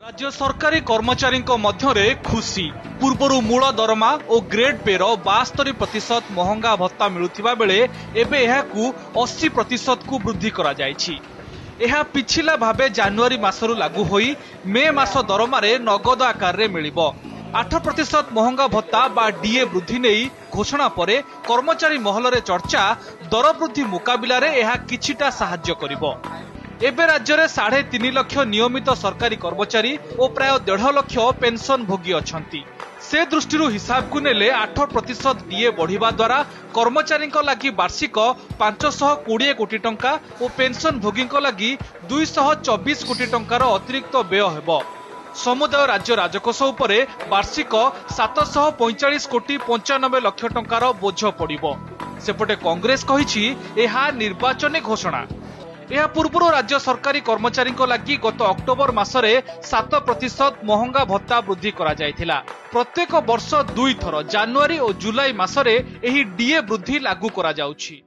राज्य सरकारी कर्मचारी मध्य खुशी पूर्वर मूल दरमा और ग्रेड पे 72% महंगा भत्ता मिलुथिबा बेले एबे एहाकू 80% को वृद्धि करा जायछि। एहा पिछिला भाबे जनवरी मासरु लागू होई मे मास दरमारे नगद आकार रे मिलिबो। 8% महंगा भत्ता बा डीए वृद्धि नहीं घोषणा परे कर्मचारी महलरे चर्चा दर वृद्धि मुकाबिला रे एहा किछिटा साहाय्य करिबो। एबे राज्य में 3.5 लाख नियमित सरकारी कर्मचारी और प्राय 1.5 लाख पेंशन भोगी अछंती। से दृष्टि हिसाब को नेले 8% डीए बढ़िबा द्वारा कर्मचारी लगी वार्षिक 520 कोटी टंका और पेंशन भोगी लगी 224 कोटी टंकार अतिरिक्त व्यय हेबो। समुदाय राज्य राजकोष उपरे वार्षिक 745 कोटी 95 लाख टंकार बोझ पड़िबो। सेपटे कांग्रेस कहिछि एहा निर्वाचन घोषणा। यह पूर्व राज्य सरकारी कर्मचारी लगी गत अक्टोबर मासरे 7% महंगा भत्ता वृद्धि करा जायथिला। प्रत्येक वर्ष 2 थर जनवरी और जुलाई मासरे एही डीए वृद्धि लागू करा जाउछि।